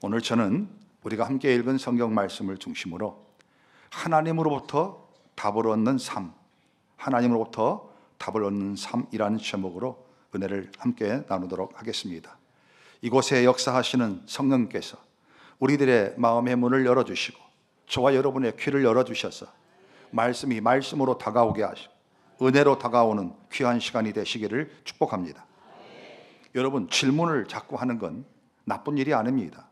오늘 저는 우리가 함께 읽은 성경 말씀을 중심으로 하나님으로부터 답을 얻는 삶, 하나님으로부터 답을 얻는 삶이라는 제목으로 은혜를 함께 나누도록 하겠습니다. 이곳에 역사하시는 성령께서 우리들의 마음의 문을 열어주시고 저와 여러분의 귀를 열어주셔서 말씀이 말씀으로 다가오게 하시고 은혜로 다가오는 귀한 시간이 되시기를 축복합니다. 여러분, 질문을 자꾸 하는 건 나쁜 일이 아닙니다.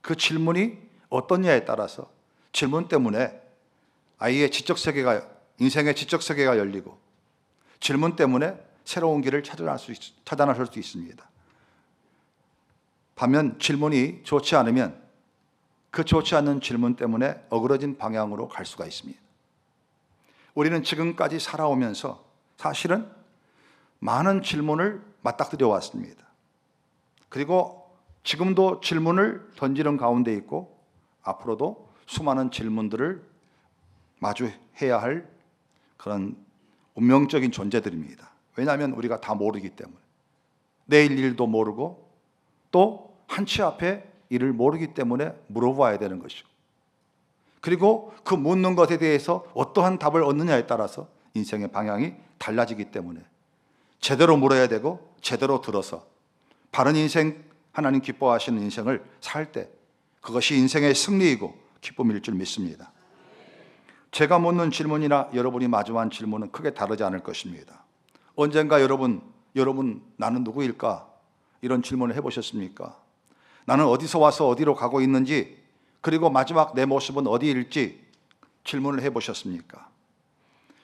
그 질문이 어떠냐에 따라서 질문 때문에 아이의 지적세계가, 인생의 지적세계가 열리고 질문 때문에 새로운 길을 찾아나설 수 있습니다. 반면 질문이 좋지 않으면 그 좋지 않는 질문 때문에 어그러진 방향으로 갈 수가 있습니다. 우리는 지금까지 살아오면서 사실은 많은 질문을 맞닥뜨려 왔습니다. 그리고 지금도 질문을 던지는 가운데 있고 앞으로도 수많은 질문들을 마주해야 할 그런 운명적인 존재들입니다. 왜냐하면 우리가 다 모르기 때문에, 내일 일도 모르고 또 한치 앞에 일을 모르기 때문에 물어봐야 되는 것이고, 그리고 그 묻는 것에 대해서 어떠한 답을 얻느냐에 따라서 인생의 방향이 달라지기 때문에 제대로 물어야 되고 제대로 들어서 바른 인생, 하나님 기뻐하시는 인생을 살 때 그것이 인생의 승리이고 기쁨일 줄 믿습니다. 제가 묻는 질문이나 여러분이 마주한 질문은 크게 다르지 않을 것입니다. 언젠가 여러분 나는 누구일까? 이런 질문을 해보셨습니까? 나는 어디서 와서 어디로 가고 있는지, 그리고 마지막 내 모습은 어디일지 질문을 해보셨습니까?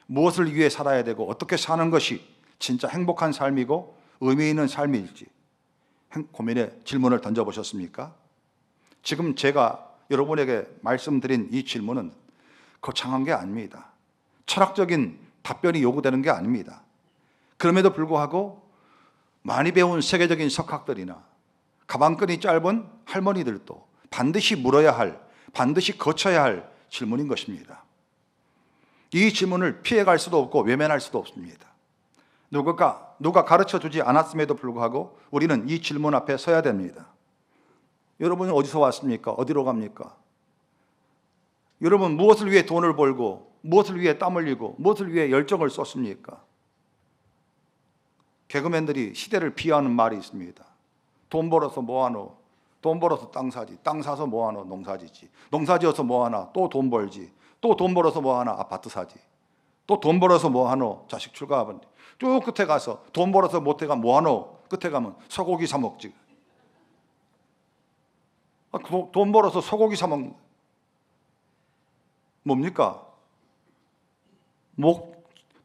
무엇을 위해 살아야 되고 어떻게 사는 것이 진짜 행복한 삶이고 의미 있는 삶일지 고민의 질문을 던져보셨습니까? 지금 제가 여러분에게 말씀드린 이 질문은 거창한 게 아닙니다. 철학적인 답변이 요구되는 게 아닙니다. 그럼에도 불구하고 많이 배운 세계적인 석학들이나 가방끈이 짧은 할머니들도 반드시 물어야 할, 반드시 거쳐야 할 질문인 것입니다. 이 질문을 피해갈 수도 없고 외면할 수도 없습니다. 누가 가르쳐주지 않았음에도 불구하고 우리는 이 질문 앞에 서야 됩니다. 여러분이 어디서 왔습니까? 어디로 갑니까? 여러분, 무엇을 위해 돈을 벌고 무엇을 위해 땀 흘리고 무엇을 위해 열정을 쏟습니까? 개그맨들이 시대를 비하하는 말이 있습니다. 돈 벌어서 뭐하노? 돈 벌어서 땅 사지. 땅 사서 뭐하노? 농사 짓지. 농사 지어서 뭐하나? 또 돈 벌지. 또 돈 벌어서 뭐하나? 아파트 사지. 또 돈 벌어서 뭐하노? 자식 출가하면 쭉 끝에 가서 돈 벌어서 못해가 뭐하노? 끝에 가면 소고기 사 먹지. 돈 벌어서 소고기 사 먹는 뭡니까?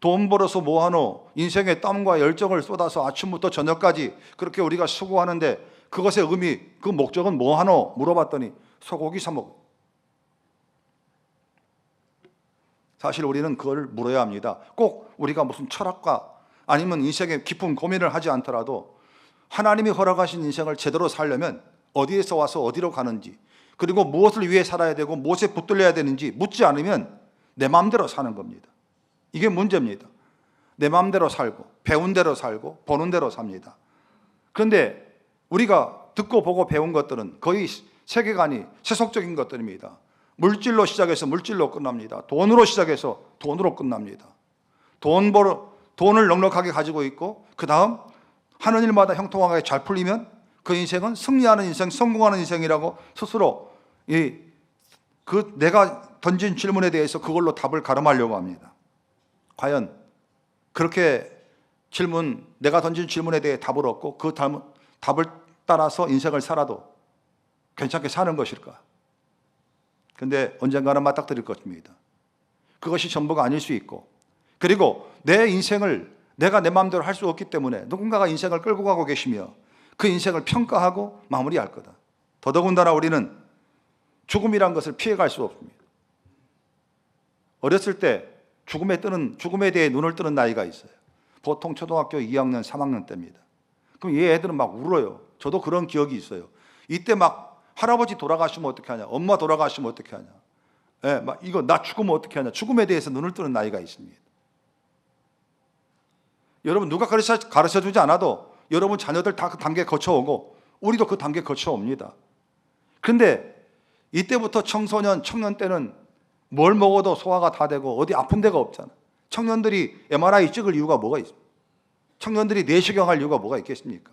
돈 벌어서 뭐하노? 인생의 땀과 열정을 쏟아서 아침부터 저녁까지 그렇게 우리가 수고하는데 그것의 의미, 그 목적은 뭐하노? 물어봤더니 소고기 사 먹어. 사실 우리는 그걸 물어야 합니다. 꼭 우리가 무슨 철학과 아니면 인생의 깊은 고민을 하지 않더라도 하나님이 허락하신 인생을 제대로 살려면 어디에서 와서 어디로 가는지, 그리고 무엇을 위해 살아야 되고 무엇에 붙들려야 되는지 묻지 않으면 내 마음대로 사는 겁니다. 이게 문제입니다. 내 마음대로 살고 배운 대로 살고 보는 대로 삽니다. 그런데 우리가 듣고 보고 배운 것들은 거의 세계관이 세속적인 것들입니다. 물질로 시작해서 물질로 끝납니다. 돈으로 시작해서 돈으로 끝납니다. 돈을 넉넉하게 가지고 있고 그 다음 하는 일마다 형통하게 잘 풀리면 그 인생은 승리하는 인생, 성공하는 인생이라고 스스로 내가 던진 질문에 대해서 그걸로 답을 가름하려고 합니다. 과연 그렇게 내가 던진 질문에 대해 답을 얻고 그 답을 따라서 인생을 살아도 괜찮게 사는 것일까? 근데 언젠가는 맞닥뜨릴 것입니다. 그것이 전부가 아닐 수 있고, 그리고 내 인생을 내가 내 마음대로 할 수 없기 때문에 누군가가 인생을 끌고 가고 계시며 그 인생을 평가하고 마무리할 거다. 더더군다나 우리는 죽음이란 것을 피해갈 수 없습니다. 어렸을 때 죽음에 대해 눈을 뜨는 나이가 있어요. 보통 초등학교 2학년, 3학년 때입니다. 그럼 얘 애들은 막 울어요. 저도 그런 기억이 있어요. 이때 막 할아버지 돌아가시면 어떻게 하냐, 엄마 돌아가시면 어떻게 하냐, 이거 나 죽으면 어떻게 하냐, 죽음에 대해서 눈을 뜨는 나이가 있습니다. 여러분, 누가 가르쳐 주지 않아도 여러분 자녀들 다 그 단계 거쳐오고 우리도 그 단계 거쳐옵니다. 그런데 이때부터 청소년, 청년 때는 뭘 먹어도 소화가 다 되고 어디 아픈 데가 없잖아. 청년들이 MRI 찍을 이유가 뭐가 있습니까? 청년들이 내시경할 이유가 뭐가 있겠습니까?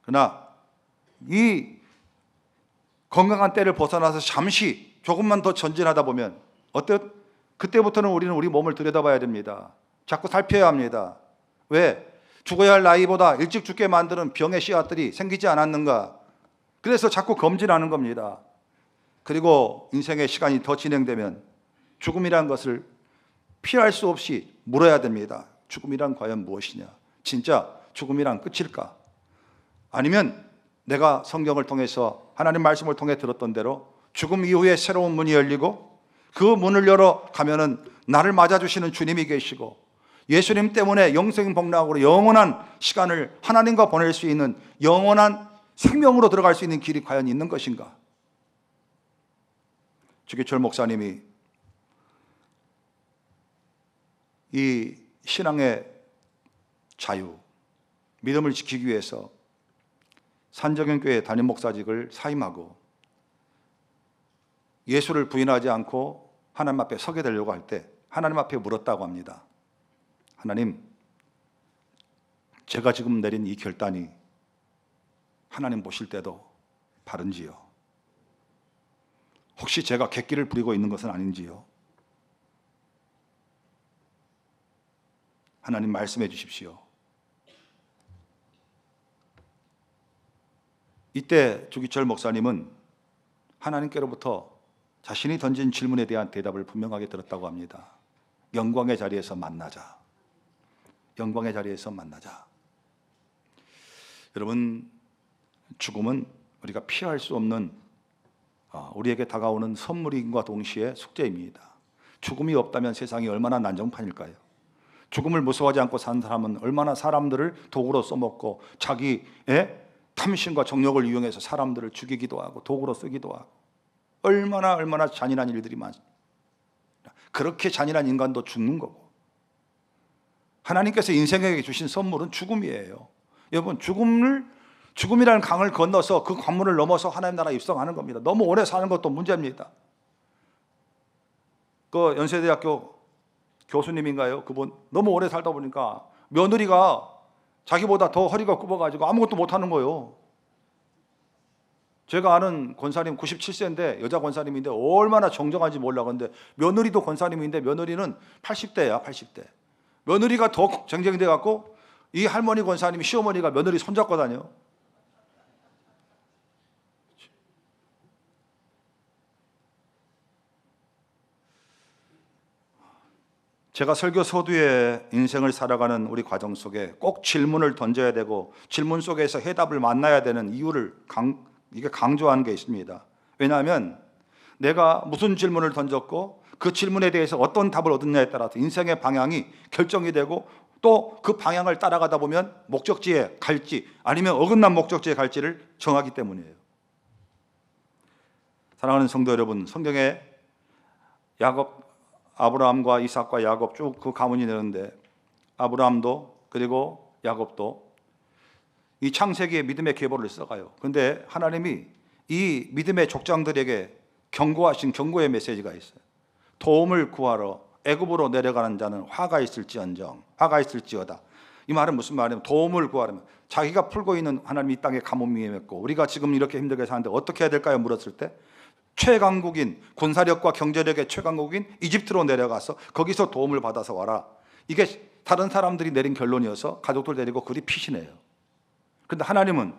그러나 이 건강한 때를 벗어나서 잠시 조금만 더 전진하다 보면 그때부터는 우리는 우리 몸을 들여다봐야 됩니다. 자꾸 살펴야 합니다. 왜? 죽어야 할 나이보다 일찍 죽게 만드는 병의 씨앗들이 생기지 않았는가? 그래서 자꾸 검진하는 겁니다. 그리고 인생의 시간이 더 진행되면 죽음이라는 것을 피할 수 없이 물어야 됩니다. 죽음이란 과연 무엇이냐? 진짜 죽음이란 끝일까? 아니면 내가 성경을 통해서 하나님 말씀을 통해 들었던 대로 죽음 이후에 새로운 문이 열리고 그 문을 열어 가면은 나를 맞아주시는 주님이 계시고 예수님 때문에 영생복락으로 영원한 시간을 하나님과 보낼 수 있는 영원한 생명으로 들어갈 수 있는 길이 과연 있는 것인가? 주기철 목사님이 이 신앙의 자유, 믿음을 지키기 위해서 산정형교회 담임 목사직을 사임하고 예수를 부인하지 않고 하나님 앞에 서게 되려고 할 때 하나님 앞에 물었다고 합니다. 하나님, 제가 지금 내린 이 결단이 하나님 보실 때도 바른지요? 혹시 제가 객기를 부리고 있는 것은 아닌지요? 하나님 말씀해 주십시오. 이때 주기철 목사님은 하나님께로부터 자신이 던진 질문에 대한 대답을 분명하게 들었다고 합니다. 영광의 자리에서 만나자. 영광의 자리에서 만나자. 여러분, 죽음은 우리가 피할 수 없는 우리에게 다가오는 선물인과 동시에 숙제입니다. 죽음이 없다면 세상이 얼마나 난장판일까요? 죽음을 무서워하지 않고 산 사람은 얼마나 사람들을 도구로 써먹고 자기의 탐심과 정욕을 이용해서 사람들을 죽이기도 하고 도구로 쓰기도 하고 얼마나 잔인한 일들이 많습니다. 그렇게 잔인한 인간도 죽는 거고 하나님께서 인생에게 주신 선물은 죽음이에요. 여러분, 죽음이라는 강을 건너서 그 관문을 넘어서 하나님 나라에 입성하는 겁니다. 너무 오래 사는 것도 문제입니다. 그 연세대학교 교수님인가요? 그분 너무 오래 살다 보니까 며느리가 자기보다 더 허리가 굽어가지고 아무것도 못하는 거예요. 제가 아는 권사님 97세인데 여자 권사님인데 얼마나 정정한지 몰라. 근데 며느리도 권사님인데 며느리는 80대야 80대. 며느리가 더 쟁쟁돼 갖고 이 할머니 권사님이 시어머니가 며느리 손잡고 다녀. 제가 설교 서두에 인생을 살아가는 우리 과정 속에 꼭 질문을 던져야 되고 질문 속에서 해답을 만나야 되는 이유를 강조하는 게 있습니다. 왜냐하면 내가 무슨 질문을 던졌고 그 질문에 대해서 어떤 답을 얻느냐에 따라서 인생의 방향이 결정이 되고 또 그 방향을 따라가다 보면 목적지에 갈지 아니면 어긋난 목적지에 갈지를 정하기 때문이에요. 사랑하는 성도 여러분, 성경에 아브라함과 이삭과 야곱 쭉 그 가문이 되는데 아브라함도 그리고 야곱도 이 창세기의 믿음의 계보를 써가요. 그런데 하나님이 이 믿음의 족장들에게 경고하신 경고의 메시지가 있어요. 도움을 구하러 애굽으로 내려가는 자는 화가 있을지어다. 이 말은 무슨 말이냐면 도움을 구하려면 자기가 풀고 있는 하나님 이 땅에 가뭄이 임했고 우리가 지금 이렇게 힘들게 사는데 어떻게 해야 될까요? 물었을 때 최강국인 군사력과 경제력의 최강국인 이집트로 내려가서 거기서 도움을 받아서 와라. 이게 다른 사람들이 내린 결론이어서 가족들 데리고 그리 피신해요. 그런데 하나님은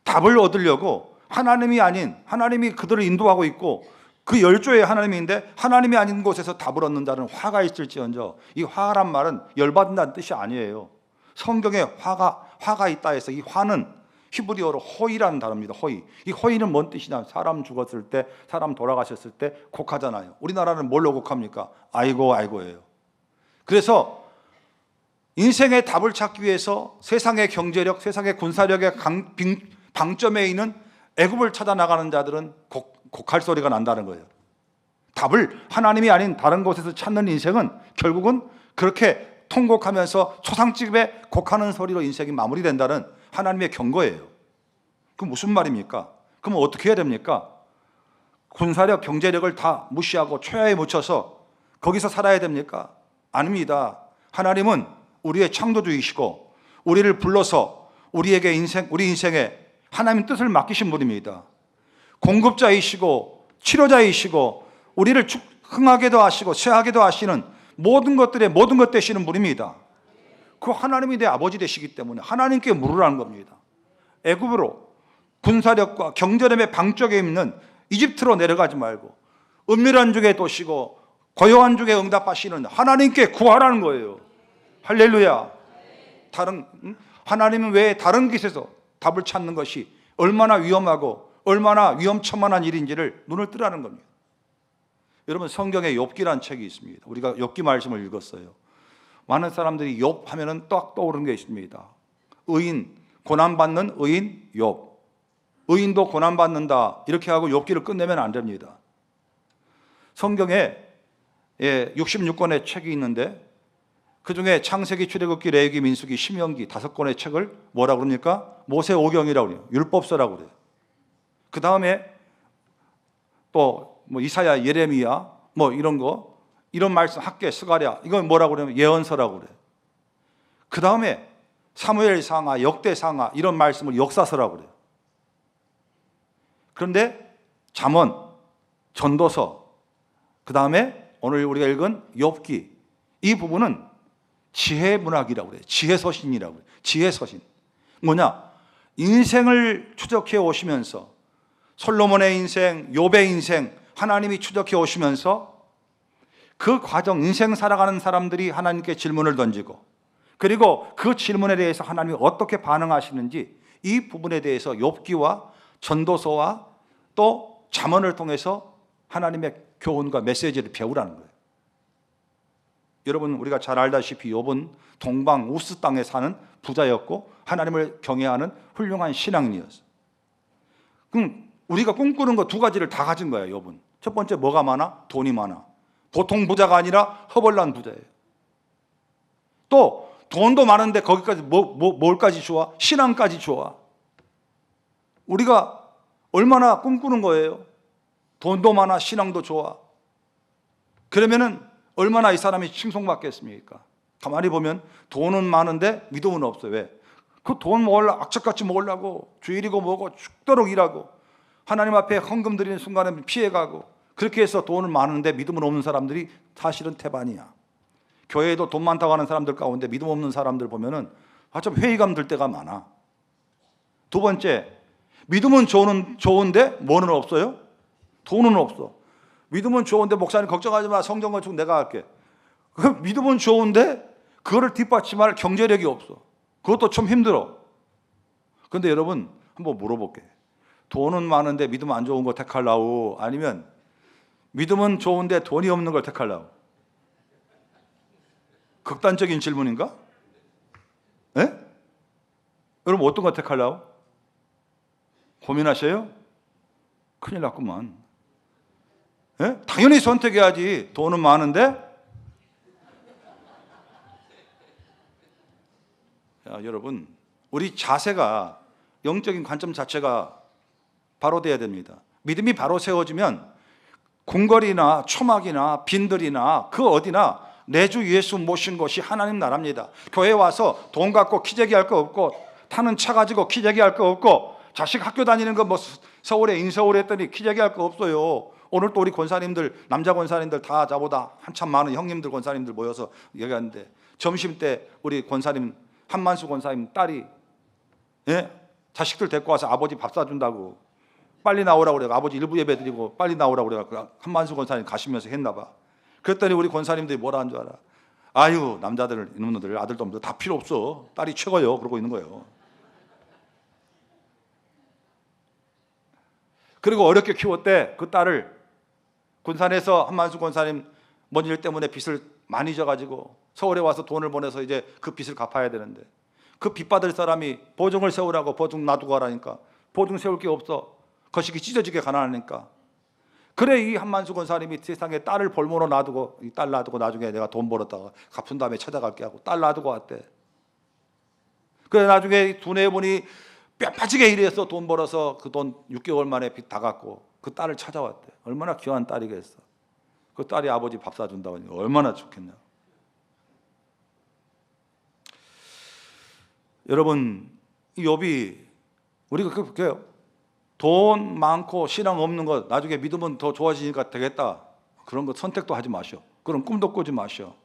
답을 얻으려고 하나님이 아닌 하나님이 그들을 인도하고 있고 그 열조의 하나님인데 하나님이 아닌 곳에서 답을 얻는 자는 화가 있을지언정. 이 화란 말은 열받는다는 뜻이 아니에요. 성경에 화가 있다 해서 이 화는 히브리어로 호의라는 단어입니다. 호의. 이 호의는 뭔 뜻이냐? 사람 죽었을 때, 사람 돌아가셨을 때 곡하잖아요. 우리나라는 뭘로 곡합니까? 아이고예요. 그래서 인생의 답을 찾기 위해서 세상의 경제력, 세상의 군사력의 방점에 있는 애굽을 찾아 나가는 자들은 곡할 소리가 난다는 거예요. 답을 하나님이 아닌 다른 곳에서 찾는 인생은 결국은 그렇게 통곡하면서 초상집에 곡하는 소리로 인생이 마무리된다는 하나님의 경고예요. 그 무슨 말입니까? 그럼 어떻게 해야 됩니까? 군사력, 경제력을 다 무시하고 초야에 묻혀서 거기서 살아야 됩니까? 아닙니다. 하나님은 우리의 창조주이시고 우리를 불러서 우리에게 우리 인생에 하나님 뜻을 맡기신 분입니다. 공급자이시고 치료자이시고 우리를 흥하게도 하시고 쇠하게도 하시는 모든 것들의 모든 것 되시는 분입니다. 그 하나님이 내 아버지 되시기 때문에 하나님께 물으라는 겁니다. 애굽으로 군사력과 경제력의 방쪽에 있는 이집트로 내려가지 말고 은밀한 중에 도시고 고요한 중에 응답하시는 하나님께 구하라는 거예요. 할렐루야. 하나님은 왜 다른 곳에서 답을 찾는 것이 얼마나 위험하고 얼마나 위험천만한 일인지를 눈을 뜨라는 겁니다. 여러분, 성경에 욥기라는 책이 있습니다. 우리가 욥기 말씀을 읽었어요. 많은 사람들이 욥 하면은 딱 떠오르는 게 있습니다. 의인, 고난받는 의인 욥. 의인도 고난받는다 이렇게 하고 욥기를 끝내면 안 됩니다. 성경에 66권의 책이 있는데 그중에 창세기, 출애굽기, 레위기, 민수기, 신명기 5권의 책을 뭐라고 그럽니까? 모세오경이라고 그래요. 율법서라고 그래요. 그 다음에 또 뭐 이사야, 예레미야 뭐 이런 말씀, 학계, 스가랴 이건 뭐라고 그러면 예언서라고 그래요. 그 다음에 사무엘상하, 역대상하 이런 말씀을 역사서라고 그래요. 그런데 잠언, 전도서, 그 다음에 오늘 우리가 읽은 욥기, 이 부분은 지혜문학이라고 그래요. 지혜서신이라고 그래요. 지혜서신. 뭐냐? 인생을 추적해 오시면서 솔로몬의 인생, 욥의 인생 하나님이 추적해 오시면서 그 과정, 인생 살아가는 사람들이 하나님께 질문을 던지고 그리고 그 질문에 대해서 하나님이 어떻게 반응하시는지 이 부분에 대해서 욥기와 전도서와 또 잠언을 통해서 하나님의 교훈과 메시지를 배우라는 거예요. 여러분, 우리가 잘 알다시피 욥은 동방 우스 땅에 사는 부자였고 하나님을 경외하는 훌륭한 신앙인이었어요. 그럼 우리가 꿈꾸는 거 2가지를 다 가진 거예요. 욥은 첫 번째 뭐가 많아? 돈이 많아. 보통 부자가 아니라 허벌난 부자예요. 또 돈도 많은데 거기까지 뭘까지 좋아? 신앙까지 좋아. 우리가 얼마나 꿈꾸는 거예요? 돈도 많아, 신앙도 좋아. 그러면은 얼마나 이 사람이 칭송받겠습니까? 가만히 보면 돈은 많은데 믿음은 없어요. 왜? 그 돈 모으려고, 악착같이 모으려고 주일이고 뭐고 죽도록 일하고 하나님 앞에 헌금 드리는 순간에 피해가고 그렇게 해서 돈은 많은데 믿음은 없는 사람들이 사실은 태반이야. 교회에도 돈 많다고 하는 사람들 가운데 믿음 없는 사람들 보면은 좀 회의감 들 때가 많아. 2번째, 믿음은 좋은데 뭐는 없어요? 돈은 없어. 믿음은 좋은데 목사님 걱정하지 마, 성경 건축 내가 할게. 믿음은 좋은데 그거를 뒷받침할 경제력이 없어. 그것도 좀 힘들어. 그런데 여러분 한번 물어볼게. 돈은 많은데 믿음 안 좋은 거 택할라우? 아니면 믿음은 좋은데 돈이 없는 걸 택할라우? 극단적인 질문인가? 예? 여러분 어떤 거 택할라우? 고민하셔요? 큰일 났구만. 예? 당연히 선택해야지. 돈은 많은데. 야, 여러분, 우리 자세가, 영적인 관점 자체가 바로 돼야 됩니다. 믿음이 바로 세워지면 궁궐이나 초막이나 빈들이나 그 어디나 내 주 예수 모신 것이 하나님 나라입니다. 교회 와서 돈 갖고 키재기 할 거 없고 타는 차 가지고 키재기 할 거 없고 자식 학교 다니는 거 뭐 서울에 인서울에 했더니 키재기 할 거 없어요. 오늘 또 우리 권사님들, 남자 권사님들 다 저보다 한참 많은 형님들 권사님들 모여서 얘기하는데 점심 때 우리 권사님 한만수 권사님 딸이 자식들 데리고 와서 아버지 밥 사준다고 빨리 나오라고 그래요. 아버지 일부 예배 드리고 빨리 나오라고 그래요. 한만수 권사님 가시면서 했나 봐. 그랬더니 우리 권사님들이 뭐라 한 줄 알아? 아유, 남자들, 이놈들, 아들도 없는데 다 필요 없어. 딸이 최고요. 그러고 있는 거예요. 그리고 어렵게 키웠대. 그 딸을 군산에서 한만수 권사님 뭔 일 때문에 빚을 많이 져가지고 서울에 와서 돈을 보내서 이제 그 빚을 갚아야 되는데 그 빚 받을 사람이 보증을 세우라고 보증 놔두고 하라니까 보증 세울 게 없어. 거시기 찢어지게 가난하니까. 그래 이 한만수 권사님이 세상에 딸을 볼모로 놔두고 이 딸 놔두고 나중에 내가 돈 벌었다가 갚은 다음에 찾아갈게 하고 딸 놔두고 왔대. 그래 나중에 두네 분이 뼈 빠지게 일해서 돈 벌어서 그 돈 6개월 만에 빚 다 갚고 그 딸을 찾아왔대. 얼마나 귀한 딸이겠어. 그 딸이 아버지 밥 사준다고 하니까 얼마나 좋겠냐. 여러분, 이 욥이 우리가 그렇게요. 돈 많고 신앙 없는 것 나중에 믿으면 더 좋아지니까 되겠다. 그런 거 선택도 하지 마시오. 그런 꿈도 꾸지 마시오.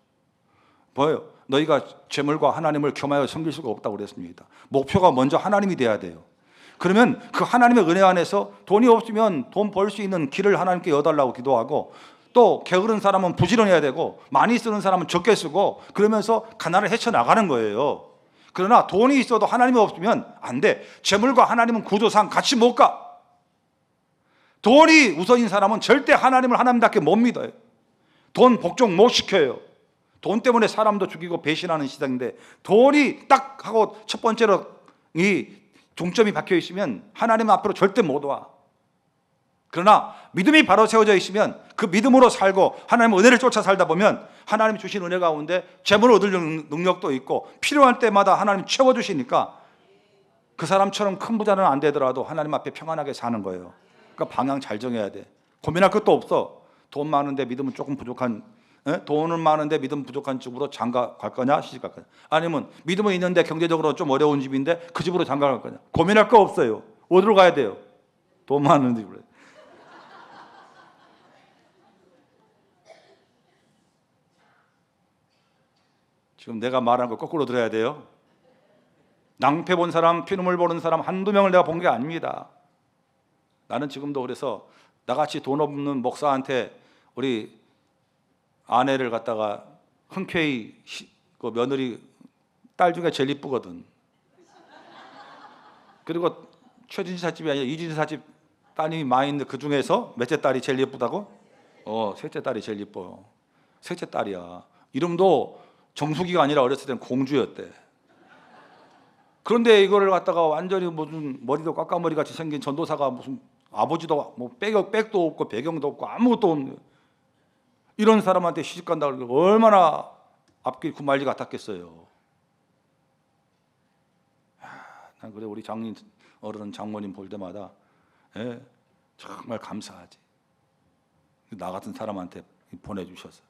뭐예요? 너희가 재물과 하나님을 겸하여 섬길 수가 없다고 그랬습니다. 목표가 먼저 하나님이 돼야 돼요. 그러면 그 하나님의 은혜 안에서 돈이 없으면 돈 벌 수 있는 길을 하나님께 여달라고 기도하고, 또 게으른 사람은 부지런해야 되고 많이 쓰는 사람은 적게 쓰고, 그러면서 가난을 헤쳐나가는 거예요. 그러나 돈이 있어도 하나님이 없으면 안 돼. 재물과 하나님은 구조상 같이 못 가. 돈이 우선인 사람은 절대 하나님을 하나님답게 못 믿어요. 돈 복종 못 시켜요. 돈 때문에 사람도 죽이고 배신하는 시장인데, 돈이 딱 하고 첫 번째로 이 중점이 박혀 있으면 하나님 앞으로 절대 못 와. 그러나 믿음이 바로 세워져 있으면 그 믿음으로 살고 하나님의 은혜를 쫓아 살다 보면 하나님이 주신 은혜 가운데 재물을 얻을 능력도 있고 필요할 때마다 하나님이 채워주시니까 그 사람처럼 큰 부자는 안 되더라도 하나님 앞에 평안하게 사는 거예요. 그러니까 방향 잘 정해야 돼. 고민할 것도 없어. 돈 많은데 믿음은 조금 부족한, 돈은 많은데 믿음 부족한 집으로 장가 갈 거냐, 시집 갈 거냐. 아니면 믿음은 있는데 경제적으로 좀 어려운 집인데 그 집으로 장가 갈 거냐. 고민할 거 없어요. 어디로 가야 돼요? 돈 많은 집으로. 지금 내가 말하는 거 거꾸로 들어야 돼요. 낭패 본 사람, 피눈물 보는 사람 한두 명을 내가 본 게 아닙니다. 나는 지금도 그래서 나같이 돈 없는 목사한테 우리 아내를 갖다가 흔쾌히 그 며느리 딸 중에 제일 이쁘거든. 그리고 최진사 집이 아니라 이진사 집 따님이 많이 있는데 그 중에서 몇째 딸이 제일 예쁘다고? 셋째 딸이 제일 예뻐요. 셋째 딸이야. 이름도 정숙이가 아니라 어렸을 땐 공주였대. 그런데 이거를 갖다가 완전히 무슨 머리도 깎아머리 같이 생긴 전도사가 무슨 아버지도 뭐 백도 없고 배경도 없고 아무것도 없는 이런 사람한테 시집간다 그러고 얼마나 앞길 구말리 같았겠어요. 난 그래 우리 장인 어른 장모님 볼 때마다 정말 감사하지. 나 같은 사람한테 보내주셔서.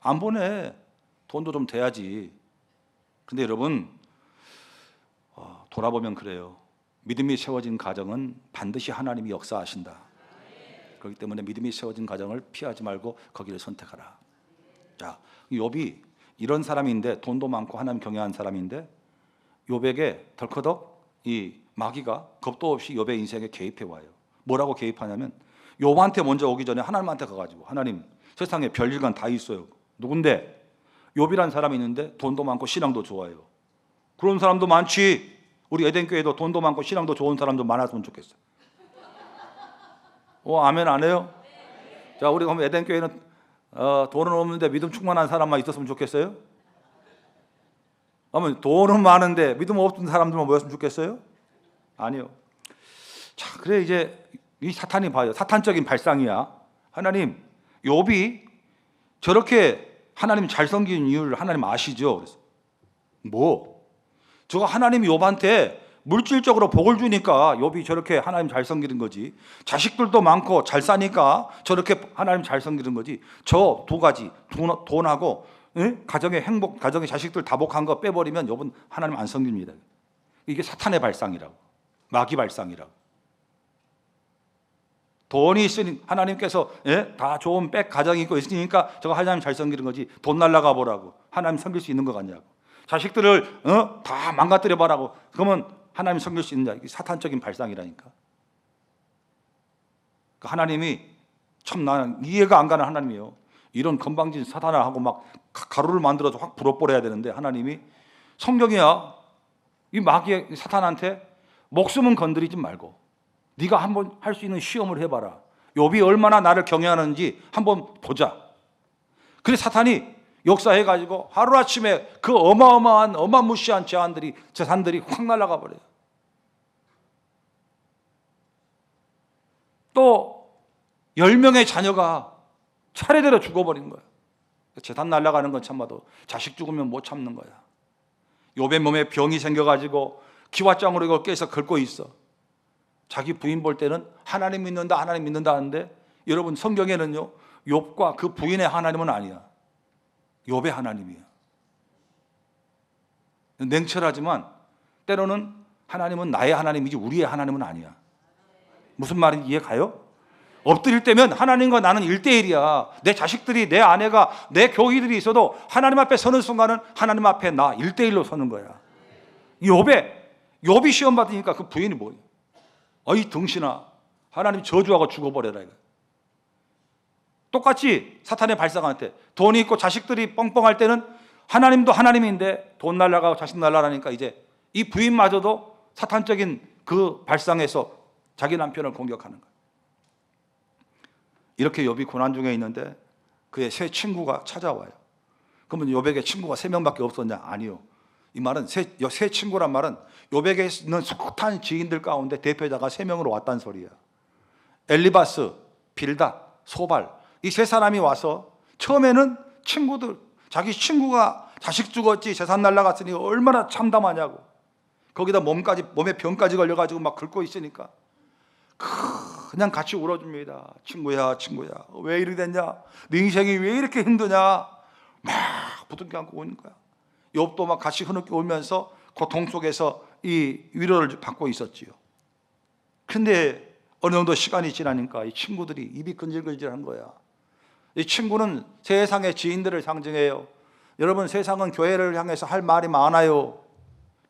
안 보내. 돈도 좀 돼야지. 근데 여러분 돌아보면 그래요. 믿음이 세워진 가정은 반드시 하나님이 역사하신다. 그렇기 때문에 믿음이 세워진 가정을 피하지 말고 거기를 선택하라. 자, 욥이 이런 사람인데 돈도 많고 하나님 경외하는 사람인데 욥에게 덜커덕 이 마귀가 겁도 없이 욥의 인생에 개입해 와요. 뭐라고 개입하냐면 욥한테 먼저 오기 전에 하나님한테 가가지고 하나님 세상에 별일간 다 있어요. 누군데? 욥이란 사람이 있는데 돈도 많고 신앙도 좋아요. 그런 사람도 많지. 우리 에덴교회도 돈도 많고 신앙도 좋은 사람도 많았으면 좋겠어. 아멘 안 해요? 자, 우리 그럼 에덴교회는 돈은 없는데 믿음 충만한 사람만 있었으면 좋겠어요? 그러면 돈은 많은데 믿음 없는 사람들만 모였으면 좋겠어요? 아니요. 자, 그래 이제 이 사탄이 봐요. 사탄적인 발상이야. 하나님, 욥이 저렇게 하나님 잘 섬기는 이유를 하나님 아시죠? 그래서 저거 하나님이 욥한테 물질적으로 복을 주니까 욥이 저렇게 하나님 잘 섬기는 거지. 자식들도 많고 잘 사니까 저렇게 하나님 잘 섬기는 거지. 저 두 가지 돈하고 가정의 행복, 가정의 자식들 다복한 거 빼버리면 욥은 하나님 안 섬깁니다. 이게 사탄의 발상이라고, 마귀 발상이라고. 돈이 있으니 하나님께서 다 좋은 백 가정이 있고 있으니까 저거 하나님 잘 섬기는 거지. 돈 날라가 보라고. 하나님 섬길 수 있는 거 같냐고. 자식들을 다 망가뜨려 봐라고. 그러면 하나님 섬길 수 있느냐. 이게 사탄적인 발상이라니까. 그러니까 하나님이 참 나는 이해가 안 가는 하나님이에요. 이런 건방진 사탄을 하고 막 가루를 만들어서 확 불어버려야 되는데 하나님이 성경이야. 이 마귀의 사탄한테 목숨은 건드리지 말고 네가 한번 할 수 있는 시험을 해봐라. 욥이 얼마나 나를 경외하는지 한번 보자. 그래 사탄이 역사해가지고 하루아침에 그 어마어마한 어마무시한 재산들이 확 날아가 버려요. 또 10명의 자녀가 차례대로 죽어버린 거야. 재산 날아가는 건 참아도 자식 죽으면 못 참는 거야. 욥의 몸에 병이 생겨가지고 기왓장으로 이걸 깨서 긁고 있어. 자기 부인 볼 때는 하나님 믿는다 하는데, 여러분 성경에는요, 욥과 그 부인의 하나님은 아니야. 욥의 하나님이야. 냉철하지만 때로는 하나님은 나의 하나님이지 우리의 하나님은 아니야. 무슨 말인지 이해 가요? 엎드릴 때면 하나님과 나는 1대1이야. 내 자식들이, 내 아내가, 내 교희들이 있어도 하나님 앞에 서는 순간은 하나님 앞에 나 1대1로 서는 거야. 욥이 시험 받으니까 그 부인이 뭐예요? 어이 등신아, 하나님 저주하고 죽어버려라 이거. 똑같이 사탄의 발상한테 돈이 있고 자식들이 뻥뻥할 때는 하나님도 하나님인데 돈 날라가고 자식 날라가니까 이제 이 부인마저도 사탄적인 그 발상에서 자기 남편을 공격하는 거예요. 이렇게 욥이 고난 중에 있는데 그의 세 친구가 찾아와요. 그러면 욥에게 친구가 3명밖에 없었냐? 아니요. 이 말은 세 친구란 말은 욥에게 있는 숱한 지인들 가운데 대표자가 3명으로 왔다는 소리야. 엘리바스, 빌닷, 소발, 이 3사람이 와서 처음에는 친구들, 자기 친구가 자식 죽었지 재산 날라갔으니 얼마나 참담하냐고, 거기다 몸에 병까지 걸려가지고 막 긁고 있으니까 그냥 같이 울어줍니다. 친구야 왜 이렇게 됐냐, 네 인생이 왜 이렇게 힘드냐, 막 부둥켜 안고 오는 거야. 욥도 막 같이 흐느껴 울면서 고통 속에서 이 위로를 받고 있었지요. 근데 어느 정도 시간이 지나니까 이 친구들이 입이 근질근질한 거야. 이 친구는 세상의 지인들을 상징해요. 여러분, 세상은 교회를 향해서 할 말이 많아요.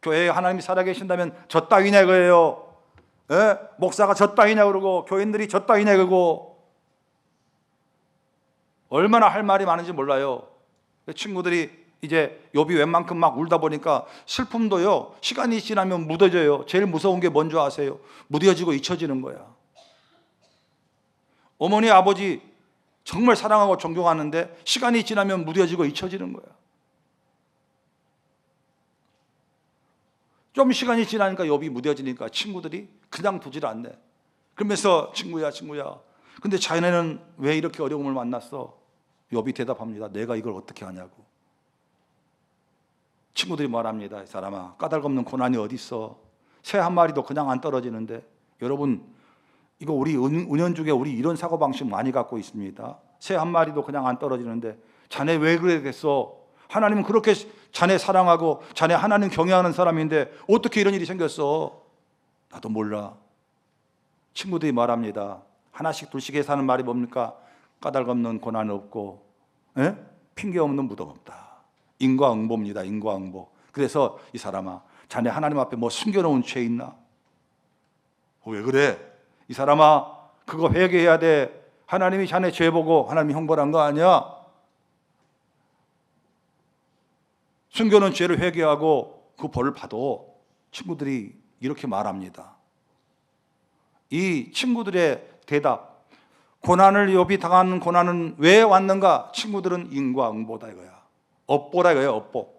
교회에 하나님이 살아계신다면 저 따위냐 그래요. 예? 목사가 저 따위냐 그러고 교인들이 저 따위냐 그러고 얼마나 할 말이 많은지 몰라요. 친구들이 이제 욥이 웬만큼 막 울다 보니까 슬픔도요, 시간이 지나면 묻어져요. 제일 무서운 게 뭔지 아세요? 무뎌지고 잊혀지는 거야. 어머니 아버지 정말 사랑하고 존경하는데 시간이 지나면 무뎌지고 잊혀지는 거야. 좀 시간이 지나니까 욥이 무뎌지니까 친구들이 그냥 두질 않네. 그러면서 친구야 근데 자네는 왜 이렇게 어려움을 만났어? 욥이 대답합니다. 내가 이걸 어떻게 하냐고. 친구들이 말합니다. 이 사람아, 까닭없는 고난이 어디 있어? 새 한 마리도 그냥 안 떨어지는데. 여러분, 이거 우리 은연중에 우리 이런 사고방식 많이 갖고 있습니다. 새 한 마리도 그냥 안 떨어지는데 자네 왜 그래 됐어? 하나님은 그렇게 자네 사랑하고 자네 하나님 경외하는 사람인데 어떻게 이런 일이 생겼어? 나도 몰라. 친구들이 말합니다. 하나씩 둘씩 해서 하는 말이 뭡니까? 까닭없는 고난 없고 핑계 없는 무덤 없다. 인과응보입니다. 인과응보. 그래서 이 사람아, 자네 하나님 앞에 뭐 숨겨놓은 죄 있나? 왜 그래? 이 사람아, 그거 회개해야 돼. 하나님이 자네 죄 보고 하나님이 형벌한 거 아니야? 숨겨놓은 죄를 회개하고 그 벌을 받아. 친구들이 이렇게 말합니다. 이 친구들의 대답, 고난을 욥이 당하는 고난은 왜 왔는가? 친구들은 인과응보다 이거야. 업보라 이거예요. 업보.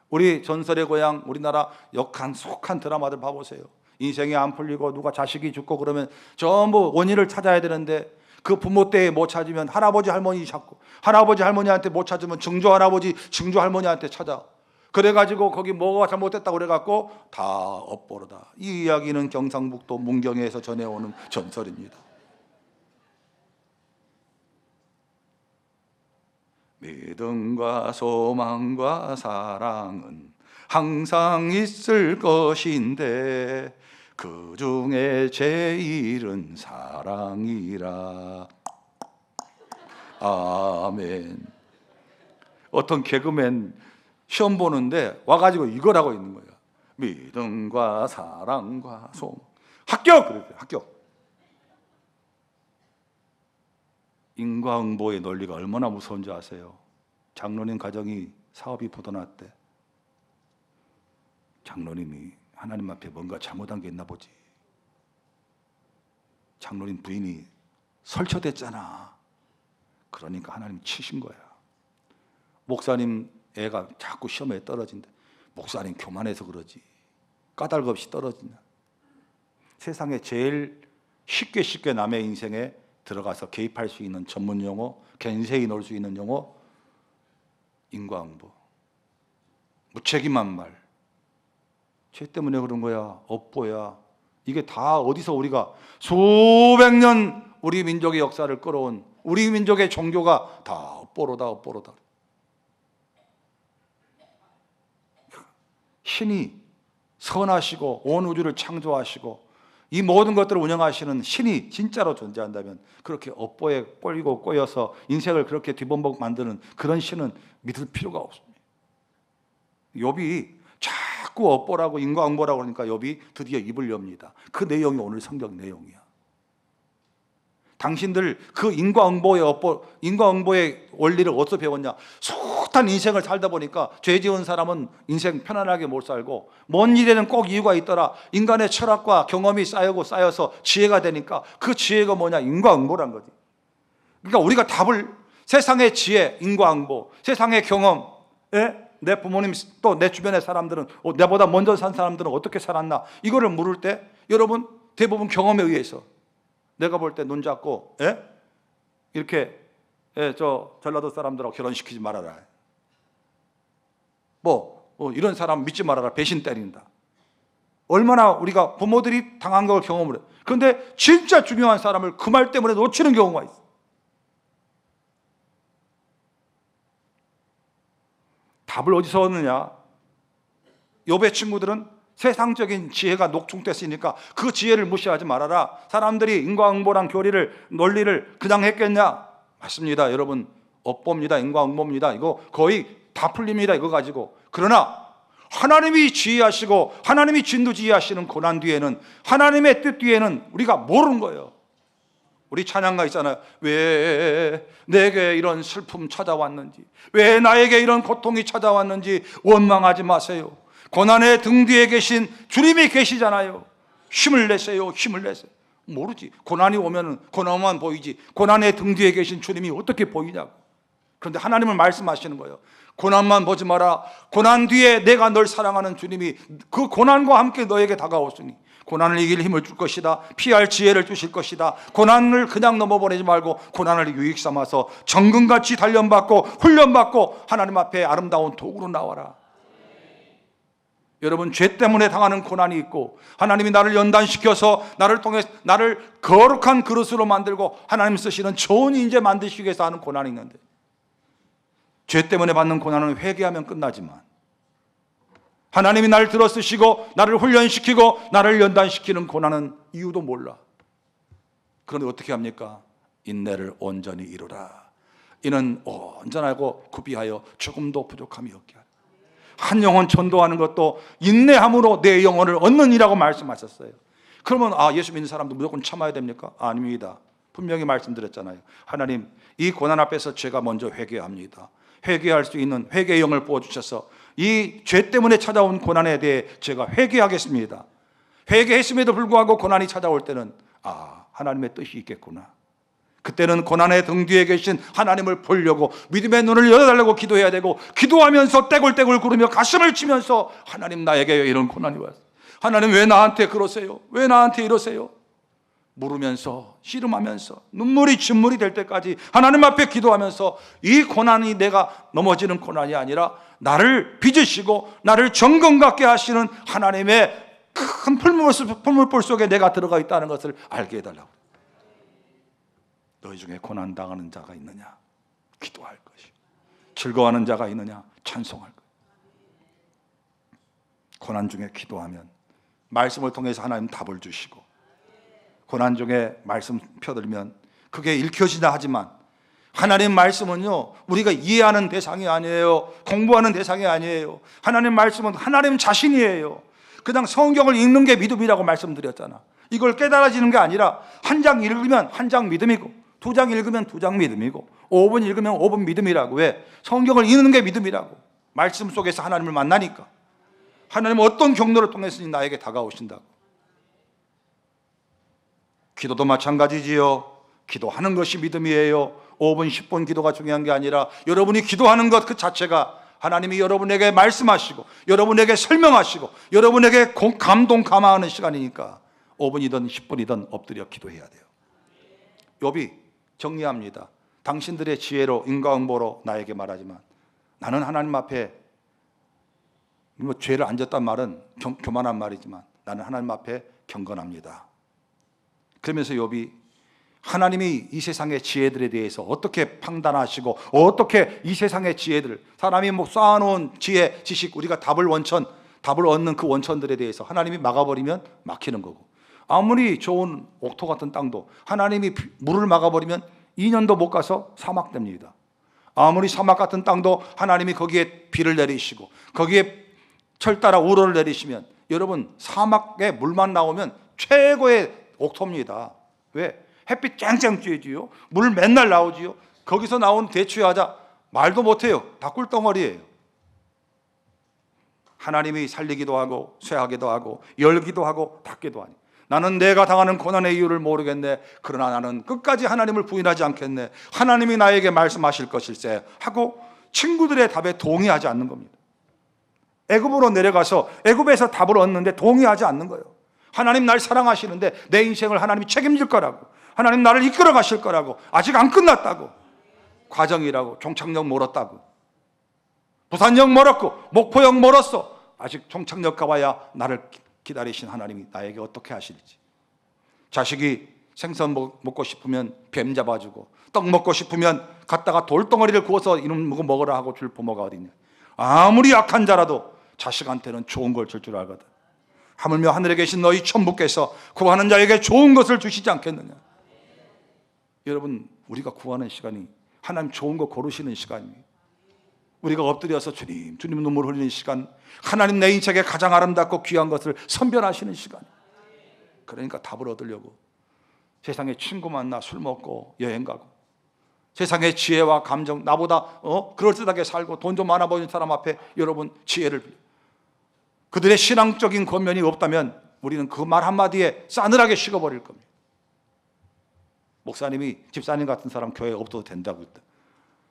우리 전설의 고향 우리나라 역한 속한 드라마들 봐보세요. 인생이 안 풀리고 누가 자식이 죽고 그러면 전부 원인을 찾아야 되는데 그 부모 때에 못 찾으면 할아버지 할머니 찾고, 할아버지 할머니한테 못 찾으면 증조 할아버지 증조 할머니한테 찾아. 그래가지고 거기 뭐가 잘못됐다고 그래갖고 다 업보로다. 이 이야기는 경상북도 문경에서 전해오는 전설입니다. 믿음과 소망과 사랑은 항상 있을 것인데 그 중에 제일은 사랑이라. 아멘. 어떤 개그맨 시험 보는데 와가지고 이걸 하고 있는 거야. 믿음과 사랑과 소망. 합격! 그랬어요. 합격. 인과응보의 논리가 얼마나 무서운지 아세요? 장로님 가정이 사업이 부도났대. 장로님이 하나님 앞에 뭔가 잘못한 게 있나 보지. 장로님 부인이 설쳐댔잖아. 그러니까 하나님 치신 거야. 목사님 애가 자꾸 시험에 떨어진대. 목사님 교만해서 그러지. 까닭 없이 떨어지냐. 세상에 제일 쉽게 남의 인생에 들어가서 개입할 수 있는 전문 용어, 겐세이 넣을 수 있는 용어, 인과응보. 무책임한 말. 죄 때문에 그런 거야. 업보야. 이게 다 어디서 우리가 수백 년 우리 민족의 역사를 끌어온 우리 민족의 종교가 다 업보로다, 업보로다. 신이 선하시고 온 우주를 창조하시고 이 모든 것들을 운영하시는 신이 진짜로 존재한다면 그렇게 업보에 꼬이고 꼬여서 인생을 그렇게 뒤범벅 만드는 그런 신은 믿을 필요가 없습니다. 욥이 자꾸 업보라고 인과응보라고 그러니까 욥이 드디어 입을 엽니다. 그 내용이 오늘 성경 내용이야. 당신들 그 인과응보의 원리를 어디서 배웠냐? 숱한 인생을 살다 보니까 죄 지은 사람은 인생 편안하게 못 살고 뭔 일에는 꼭 이유가 있더라. 인간의 철학과 경험이 쌓여서 지혜가 되니까 그 지혜가 뭐냐? 인과응보란 거지. 그러니까 우리가 답을 세상의 지혜, 인과응보, 세상의 경험, 내 부모님 또 내 주변의 사람들은 내보다 먼저 산 사람들은 어떻게 살았나? 이거를 물을 때 여러분 대부분 경험에 의해서 내가 볼 때 눈 잡고 이렇게 저 전라도 사람들하고 결혼시키지 말아라. 이런 사람 믿지 말아라. 배신 때린다. 얼마나 우리가 부모들이 당한 걸 경험을 해. 그런데 진짜 중요한 사람을 그 말 때문에 놓치는 경우가 있어. 답을 어디서 얻느냐? 욥의 친구들은 세상적인 지혜가 녹중됐으니까 그 지혜를 무시하지 말아라. 사람들이 인과응보랑 논리를 그냥 했겠냐? 맞습니다. 여러분, 업보입니다. 인과응보입니다. 이거 거의 다 풀립니다. 이거 가지고. 그러나 하나님이 지휘하시고 하나님이 진두지휘하시는 고난 뒤에는 하나님의 뜻 뒤에는 우리가 모르는 거예요. 우리 찬양가 있잖아요. 왜 내게 이런 슬픔 찾아왔는지, 왜 나에게 이런 고통이 찾아왔는지 원망하지 마세요. 고난의 등 뒤에 계신 주님이 계시잖아요. 힘을 내세요. 힘을 내세요. 모르지. 고난이 오면은 고난만 보이지 고난의 등 뒤에 계신 주님이 어떻게 보이냐고. 그런데 하나님은 말씀하시는 거예요. 고난만 보지 마라. 고난 뒤에 내가 널 사랑하는 주님이 그 고난과 함께 너에게 다가오시니 고난을 이길 힘을 줄 것이다. 피할 지혜를 주실 것이다. 고난을 그냥 넘어보내지 말고 고난을 유익 삼아서 정금같이 단련받고 훈련받고 하나님 앞에 아름다운 도구로 나와라. 여러분, 죄 때문에 당하는 고난이 있고 하나님이 나를 연단시켜서 나를 통해 나를 거룩한 그릇으로 만들고 하나님 쓰시는 좋은 인재 만드시기 위해서 하는 고난이 있는데, 죄 때문에 받는 고난은 회개하면 끝나지만 하나님이 나를 들어 쓰시고 나를 훈련시키고 나를 연단시키는 고난은 이유도 몰라. 그런데 어떻게 합니까? 인내를 온전히 이루라. 이는 온전하고 구비하여 조금도 부족함이 없게 하라. 한 영혼 전도하는 것도 인내함으로 내 영혼을 얻느니라고 말씀하셨어요. 그러면 예수 믿는 사람도 무조건 참아야 됩니까? 아닙니다. 분명히 말씀드렸잖아요. 하나님, 이 고난 앞에서 제가 먼저 회개합니다. 회개할 수 있는 회개의 영을 부어주셔서 이 죄 때문에 찾아온 고난에 대해 제가 회개하겠습니다. 회개했음에도 불구하고 고난이 찾아올 때는 하나님의 뜻이 있겠구나. 그때는 고난의 등 뒤에 계신 하나님을 보려고 믿음의 눈을 열어달라고 기도해야 되고, 기도하면서 떼굴떼굴 구르며 가슴을 치면서 하나님, 나에게 왜 이런 고난이 왔어요? 하나님, 왜 나한테 그러세요? 왜 나한테 이러세요? 물으면서 씨름하면서 눈물이 진물이 될 때까지 하나님 앞에 기도하면서 이 고난이 내가 넘어지는 고난이 아니라 나를 빚으시고 나를 정금 갖게 하시는 하나님의 큰 풀물불 속에 내가 들어가 있다는 것을 알게 해달라고. 너희 중에 고난 당하는 자가 있느냐? 기도할 것이. 즐거워하는 자가 있느냐? 찬송할 것. 고난 중에 기도하면 말씀을 통해서 하나님 답을 주시고, 고난 중에 말씀 펴들면 그게 읽혀지나 하지만 하나님 말씀은요, 우리가 이해하는 대상이 아니에요. 공부하는 대상이 아니에요. 하나님 말씀은 하나님 자신이에요. 그냥 성경을 읽는 게 믿음이라고 말씀드렸잖아. 이걸 깨달아지는 게 아니라 한 장 읽으면 한 장 믿음이고, 두 장 읽으면 두 장 믿음이고, 5분 읽으면 5분 믿음이라고. 왜? 성경을 읽는 게 믿음이라고. 말씀 속에서 하나님을 만나니까. 하나님은 어떤 경로를 통해서 나에게 다가오신다고. 기도도 마찬가지지요. 기도하는 것이 믿음이에요. 5분 10분 기도가 중요한 게 아니라 여러분이 기도하는 것 그 자체가 하나님이 여러분에게 말씀하시고 여러분에게 설명하시고 여러분에게 감동 감화하는 시간이니까 5분이든 10분이든 엎드려 기도해야 돼요. 욥이 정리합니다. 당신들의 지혜로 인과응보로 나에게 말하지만 나는 하나님 앞에 뭐 죄를 안 졌단 말은 교만한 말이지만 나는 하나님 앞에 경건합니다. 그러면서 욥이 하나님이 이 세상의 지혜들에 대해서 어떻게 판단하시고 어떻게 이 세상의 지혜들, 사람이 뭐 쌓아놓은 지혜, 지식, 우리가 답을 얻는 그 원천들에 대해서 하나님이 막아버리면 막히는 거고, 아무리 좋은 옥토 같은 땅도 하나님이 물을 막아버리면 2년도 못 가서 사막됩니다. 아무리 사막 같은 땅도 하나님이 거기에 비를 내리시고 거기에 철 따라 우로를 내리시면, 여러분 사막에 물만 나오면 최고의 옥토입니다. 왜? 햇빛 쨍쨍 쬐지요, 물 맨날 나오지요. 거기서 나온 대추야자 말도 못해요. 다 꿀덩어리예요. 하나님이 살리기도 하고 쇠하기도 하고 열기도 하고 닫기도 하니, 나는 내가 당하는 고난의 이유를 모르겠네. 그러나 나는 끝까지 하나님을 부인하지 않겠네. 하나님이 나에게 말씀하실 것일세 하고 친구들의 답에 동의하지 않는 겁니다. 애굽으로 내려가서 애굽에서 답을 얻는데 동의하지 않는 거예요. 하나님 날 사랑하시는데 내 인생을 하나님이 책임질 거라고, 하나님 나를 이끌어 가실 거라고, 아직 안 끝났다고, 과정이라고, 종착역 멀었다고, 부산역 멀었고 목포역 멀었어, 아직 종착역 가봐야 나를 기다리신 하나님이 나에게 어떻게 하실지. 자식이 생선 먹고 싶으면 뱀 잡아주고, 떡 먹고 싶으면 갔다가 돌덩어리를 구워서 이놈 먹으라 하고 줄 부모가 어디 있냐. 아무리 약한 자라도 자식한테는 좋은 걸 줄 알거든. 하물며 하늘에 계신 너희 천부께서 구하는 자에게 좋은 것을 주시지 않겠느냐. 여러분, 우리가 구하는 시간이 하나님 좋은 거 고르시는 시간이에요. 우리가 엎드려서 주님 눈물 흘리는 시간, 하나님 내 인생에 가장 아름답고 귀한 것을 선별하시는 시간. 그러니까 답을 얻으려고 세상에 친구 만나 술 먹고 여행 가고, 세상의 지혜와 감정, 나보다 그럴듯하게 살고 돈 좀 많아 보이는 사람 앞에 여러분 지혜를, 그들의 신앙적인 권면이 없다면 우리는 그 말 한마디에 싸늘하게 식어버릴 겁니다. 목사님이 집사님 같은 사람 교회에 없어도 된다고 했다.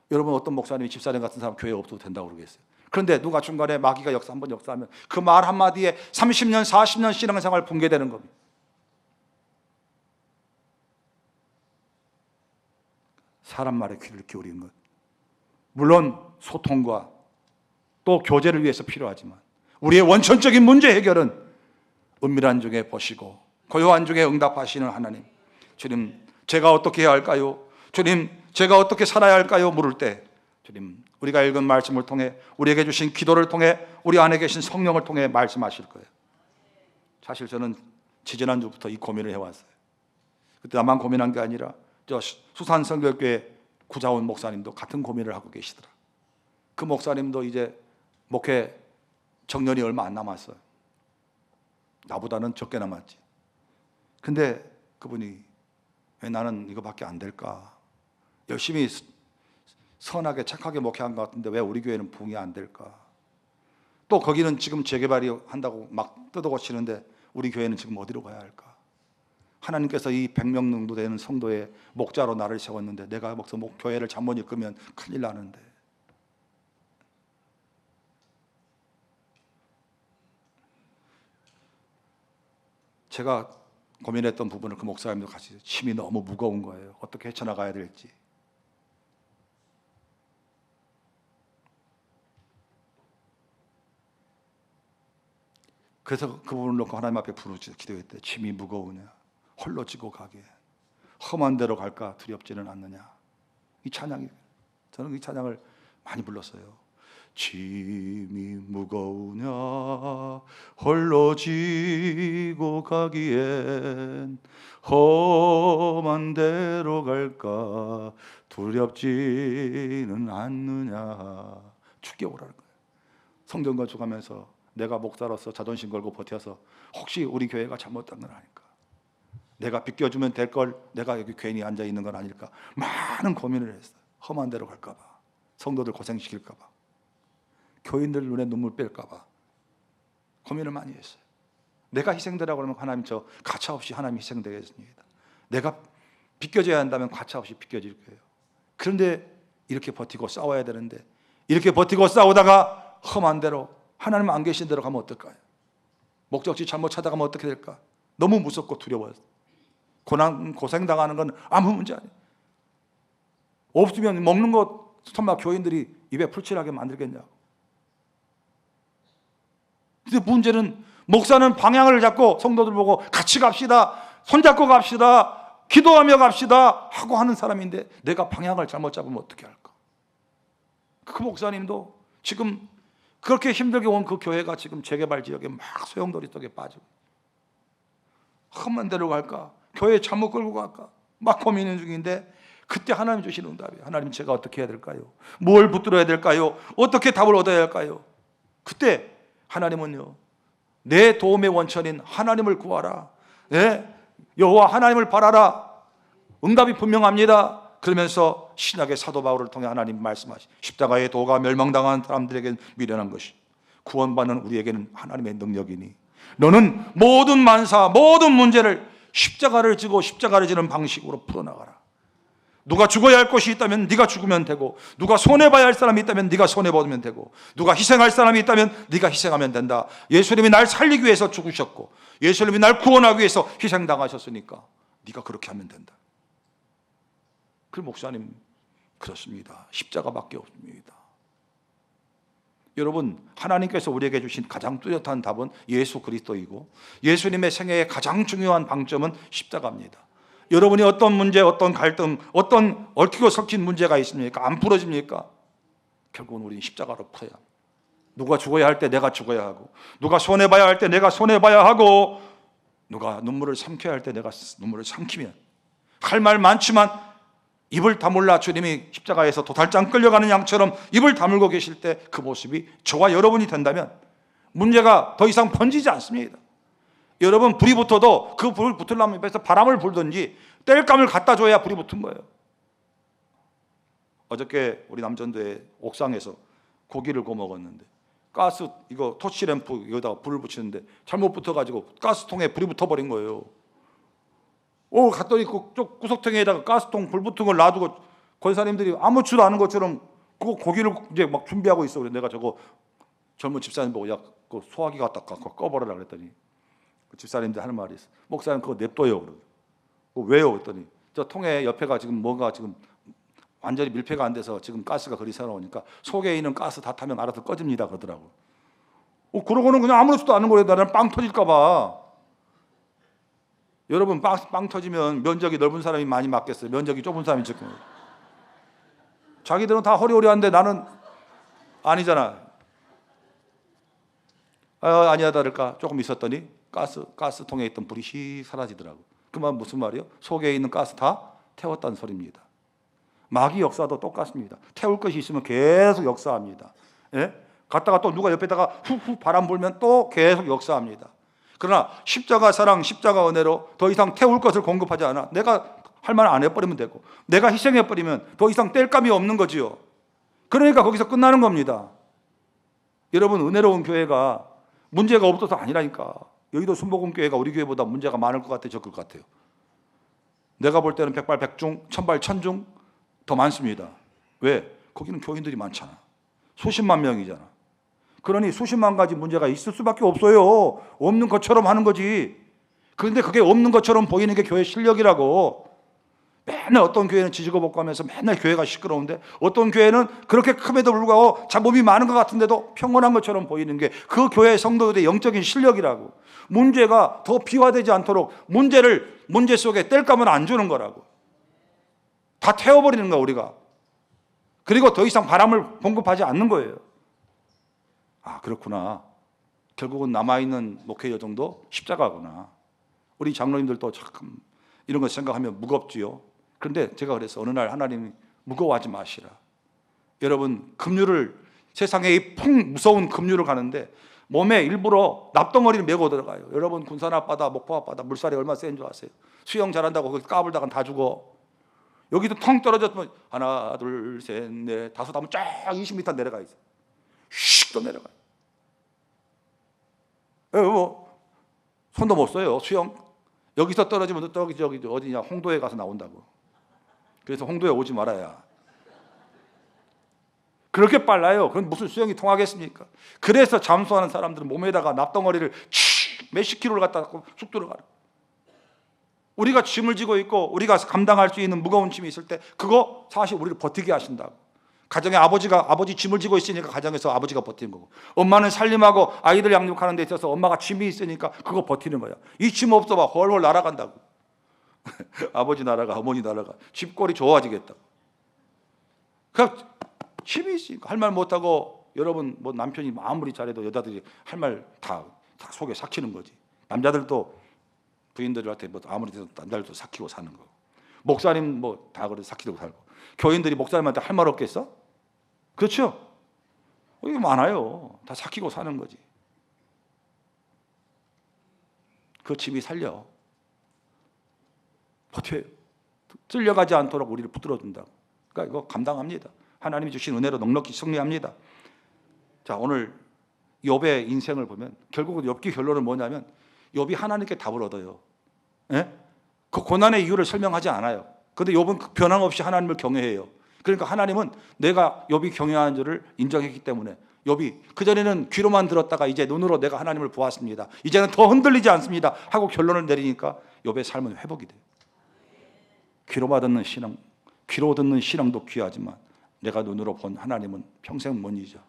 여러분, 어떤 목사님이 집사님 같은 사람 교회에 없어도 된다고 그러겠어요? 그런데 누가 중간에 마귀가 한번 역사하면 그 말 한마디에 30년 40년 신앙생활 붕괴되는 겁니다. 사람 말에 귀를 기울이는 것, 물론 소통과 또 교제를 위해서 필요하지만 우리의 원천적인 문제 해결은 은밀한 중에 보시고 고요한 중에 응답하시는 하나님, 주님 제가 어떻게 해야 할까요? 주님 제가 어떻게 살아야 할까요? 물을 때 주님, 우리가 읽은 말씀을 통해, 우리에게 주신 기도를 통해, 우리 안에 계신 성령을 통해 말씀하실 거예요. 사실 저는 지지난주부터 이 고민을 해왔어요. 그때 나만 고민한 게 아니라 저 수산성결교회 구자원 목사님도 같은 고민을 하고 계시더라. 그 목사님도 이제 목회 정년이 얼마 안 남았어요. 나보다는 적게 남았지. 근데 그분이 왜 나는 이거밖에 안 될까? 열심히 선하게 착하게 목회한 것 같은데 왜 우리 교회는 부흥이 안 될까? 또 거기는 지금 재개발이 한다고 막 뜯어고치는데 우리 교회는 지금 어디로 가야 할까? 하나님께서 이 100명 정도 되는 성도의 목자로 나를 세웠는데 내가 목사 교회를 잘못 이끌면 큰일 나는데. 제가 고민했던 부분을 그 목사님도 같이, 힘이 너무 무거운 거예요. 어떻게 헤쳐나가야 될지. 그래서 그 부분을 놓고 하나님 앞에 부르짖어 기도했대. 짐이 무거우냐? 홀로 지고 가게. 험한 데로 갈까 두렵지는 않느냐. 이 찬양이, 저는 이 찬양을 많이 불렀어요. 짐이 무거우냐 홀로 지고 가기엔 험한 데로 갈까 두렵지는 않느냐. 죽게 오라는 거예요. 성경 건축하면서 내가 목사로서 자존심 걸고 버텨서 혹시 우리 교회가 잘못된 건 아닐까, 내가 비껴주면 될 걸 내가 여기 괜히 앉아있는 건 아닐까, 많은 고민을 했어요. 험한 데로 갈까 봐, 성도들 고생시킬까 봐, 교인들 눈에 눈물 뺄까 봐 고민을 많이 했어요. 내가 희생되라고 그러면 하나님 저 가차없이 하나님 희생되겠습니다. 내가 비껴줘야 한다면 가차없이 비껴질 거예요. 그런데 이렇게 버티고 싸워야 되는데, 이렇게 버티고 싸우다가 험한 데로, 하나님 안 계신 데로 가면 어떨까요? 목적지 잘못 찾아가면 어떻게 될까? 너무 무섭고 두려워요. 고생당하는 건 아무 문제 아니에요. 없으면 먹는 것 설마 교인들이 입에 풀칠하게 만들겠냐고. 근데 문제는 목사는 방향을 잡고 성도들 보고 같이 갑시다, 손잡고 갑시다, 기도하며 갑시다 하고 하는 사람인데 내가 방향을 잘못 잡으면 어떻게 할까? 그 목사님도 지금 그렇게 힘들게 온 그 교회가 지금 재개발 지역에 막 소용돌이 속에 빠지고, 험한 데로 갈까? 교회 잘못 끌고 갈까? 막 고민하는 중인데 그때 하나님 주시는 응답이에요. 하나님, 제가 어떻게 해야 될까요? 뭘 붙들어야 될까요? 어떻게 답을 얻어야 할까요? 그때 하나님은요, 내 도움의 원천인 하나님을 구하라, 여호와 하나님을 바라라, 응답이 분명합니다. 그러면서 신약의 사도 바울을 통해 하나님 말씀하시, 십자가의 도가 멸망당한 사람들에게는 미련한 것이 구원받는 우리에게는 하나님의 능력이니 너는 모든 만사, 모든 문제를 십자가를 지고 십자가를 지는 방식으로 풀어나가라. 누가 죽어야 할 것이 있다면 네가 죽으면 되고, 누가 손해봐야 할 사람이 있다면 네가 손해보면 되고, 누가 희생할 사람이 있다면 네가 희생하면 된다. 예수님이 날 살리기 위해서 죽으셨고 예수님이 날 구원하기 위해서 희생당하셨으니까 네가 그렇게 하면 된다. 그 목사님, 그렇습니다. 십자가밖에 없습니다. 여러분, 하나님께서 우리에게 주신 가장 뚜렷한 답은 예수 그리스도이고 예수님의 생애의 가장 중요한 방점은 십자가입니다. 여러분이 어떤 문제, 어떤 갈등, 어떤 얽히고 섞인 문제가 있습니까? 안 풀어집니까? 결국은 우리는 십자가로 풀어야 합니다. 누가 죽어야 할 때 내가 죽어야 하고, 누가 손해봐야 할 때 내가 손해봐야 하고, 누가 눈물을 삼켜야 할 때 내가 눈물을 삼키면, 할 말 많지만 입을 다물라 주님이 십자가에서 도달장 끌려가는 양처럼 입을 다물고 계실 때 그 모습이 저와 여러분이 된다면 문제가 더 이상 번지지 않습니다. 여러분, 불이 붙어도 그 불을 붙으려면 옆에서 바람을 불든지 땔감을 갖다 줘야 불이 붙은 거예요. 어저께 우리 남전도의 옥상에서 고기를 구워 먹었는데 가스, 이거 토치램프 여기다가 불을 붙이는데 잘못 붙어가지고 가스통에 불이 붙어버린 거예요. 갔더니 그쪽 구석탱이에다가 가스통 불 붙은 걸 놔두고 권사님들이 아무렇지도 않은 것처럼 그 고기를 이제 막 준비하고 있어. 그래서 내가 저거 젊은 집사님 보고, 야, 그 소화기 갖다 꺼버려라 그랬더니 그 집사님들 하는 말이 있어. 목사님 그거 냅둬요. 그러고. 왜요? 그랬더니 저 통에 옆에가 지금 뭔가 지금 완전히 밀폐가 안 돼서 지금 가스가 그리 새어나오니까 속에 있는 가스 다 타면 알아서 꺼집니다 그러더라고. 그러고는 그냥 아무렇지도 않은 거예요. 나는 빵 터질까 봐. 여러분, 빵 터지면 면적이 넓은 사람이 많이 맞겠어요? 면적이 좁은 사람이 적게. 자기들은 다 호리호리한데 나는 아니잖아. 아니야 다를까 조금 있었더니 가스통에 있던 불이 씩 사라지더라고. 그 말 무슨 말이요? 속에 있는 가스 다 태웠다는 소리입니다. 마귀 역사도 똑같습니다. 태울 것이 있으면 계속 역사합니다. 갔다가 또 누가 옆에다가 훅훅 바람 불면 또 계속 역사합니다. 그러나 십자가 사랑, 십자가 은혜로 더 이상 태울 것을 공급하지 않아. 내가 할 말 안 해버리면 되고, 내가 희생해버리면 더 이상 뗄감이 없는 거지요. 그러니까 거기서 끝나는 겁니다. 여러분, 은혜로운 교회가 문제가 없어서 아니라니까. 여의도 순복음교회가 우리 교회보다 문제가 많을 것 같아요? 적을 것 같아요? 내가 볼 때는 백발백중, 천발천중 더 많습니다. 왜? 거기는 교인들이 많잖아. 수십만 명이잖아. 그러니 수십만 가지 문제가 있을 수밖에 없어요. 없는 것처럼 하는 거지. 그런데 그게 없는 것처럼 보이는 게 교회 실력이라고. 맨날 어떤 교회는 지지고 볶고 하면서 맨날 교회가 시끄러운데 어떤 교회는 그렇게 큼에도 불구하고 몸이 많은 것 같은데도 평온한 것처럼 보이는 게 그 교회 성도들의 영적인 실력이라고. 문제가 더 비화되지 않도록 문제 속에 뗄감을 안 주는 거라고. 다 태워버리는 거야 우리가. 그리고 더 이상 바람을 공급하지 않는 거예요. 그렇구나. 결국은 남아있는 목회 여정도 십자가구나. 우리 장로님들도 참 이런 거 생각하면 무겁지요. 그런데 제가 그래서 어느 날 하나님이 무거워하지 마시라. 여러분, 급류를, 세상에 이 무서운 급류를 가는데 몸에 일부러 납덩어리를 메고 들어가요. 여러분, 군산 앞바다, 목포 앞바다 물살이 얼마나 센 줄 아세요? 수영 잘한다고 거기 까불다가 다 죽어. 여기도 텅 떨어졌으면 하나, 둘, 셋, 넷, 다섯 하면 쫙 20m 내려가 있어. 슉 또 내려가요. 손도 못 써요. 수영. 여기서 떨어지면 저기 어디냐, 홍도에 가서 나온다고. 그래서 홍도에 오지 말아야. 그렇게 빨라요. 그건 무슨 수영이 통하겠습니까? 그래서 잠수하는 사람들은 몸에다가 납덩어리를 몇십 킬로를 갖다 쑥 들어가요. 우리가 짐을 지고 있고 우리가 감당할 수 있는 무거운 짐이 있을 때 그거 사실 우리를 버티게 하신다고. 가정에 아버지 짐을 지고 있으니까 가정에서 아버지가 버티는 거고, 엄마는 살림하고 아이들 양육하는 데 있어서 엄마가 짐이 있으니까 그거 버티는 거야. 이 짐 없어 봐 훨훨 날아간다고. 아버지 날아가, 어머니 날아가, 집꼴이 좋아지겠다. 그러니까 힘이 있으니까 할 말 못하고, 여러분 뭐 남편이 아무리 잘해도 여자들이 할 말 다 속에 삭히는 거지. 남자들도 부인들한테 뭐 아무리 해도 남자들도 삭히고 사는 거. 목사님 뭐 다 그래 삭히고 살고. 교인들이 목사님한테 할 말 없겠어? 그렇죠? 이게 많아요. 다 삭히고 사는 거지. 그 짐이 살려. 버텨요. 쓸려가지 않도록 우리를 붙들어준다고. 그러니까 이거 감당합니다. 하나님이 주신 은혜로 넉넉히 승리합니다. 자, 오늘 욥의 인생을 보면 결국은 욥기 결론은 뭐냐면, 욥이 하나님께 답을 얻어요. 예? 그 고난의 이유를 설명하지 않아요. 그런데 욥은 변함없이 하나님을 경외해요. 그러니까 하나님은 내가 욥이 경외하는 줄을 인정했기 때문에, 욥이 그전에는 귀로만 들었다가 이제 눈으로 내가 하나님을 보았습니다, 이제는 더 흔들리지 않습니다 하고 결론을 내리니까 욥의 삶은 회복이 돼요. 귀로만 듣는 신앙, 귀로 듣는 신앙도 귀하지만 내가 눈으로 본 하나님은 평생 못 잊어.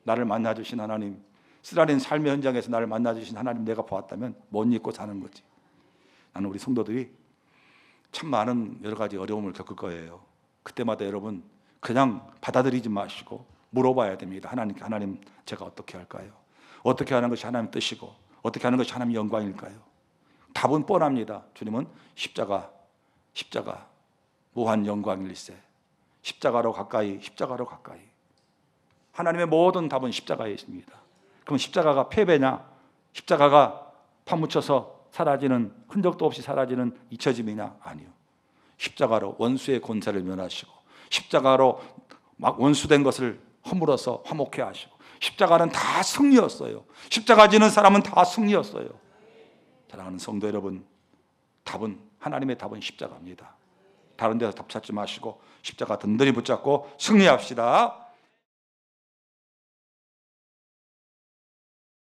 나를 만나주신 하나님, 쓰라린 삶의 현장에서 나를 만나주신 하나님 내가 보았다면 못 잊고 사는 거지. 나는 우리 성도들이 참 많은 여러 가지 어려움을 겪을 거예요. 그때마다 여러분 그냥 받아들이지 마시고 물어봐야 됩니다. 하나님께, 하나님 제가 어떻게 할까요? 어떻게 하는 것이 하나님 뜻이고 어떻게 하는 것이 하나님 영광일까요? 답은 뻔합니다. 주님은 십자가 무한 영광일세. 십자가로 가까이. 하나님의 모든 답은 십자가에 있습니다. 그럼 십자가가 패배냐? 십자가가 파묻혀서 사라지는, 흔적도 없이 사라지는 잊혀짐이냐? 아니요. 십자가로 원수의 권세를 면하시고, 십자가로 막 원수된 것을 허물어서 화목해 하시고, 십자가는 다 승리였어요. 십자가 지는 사람은 다 승리였어요. 사랑하는 성도 여러분, 하나님의 답은 십자가입니다. 다른 데서 답 찾지 마시고 십자가 든든히 붙잡고 승리합시다.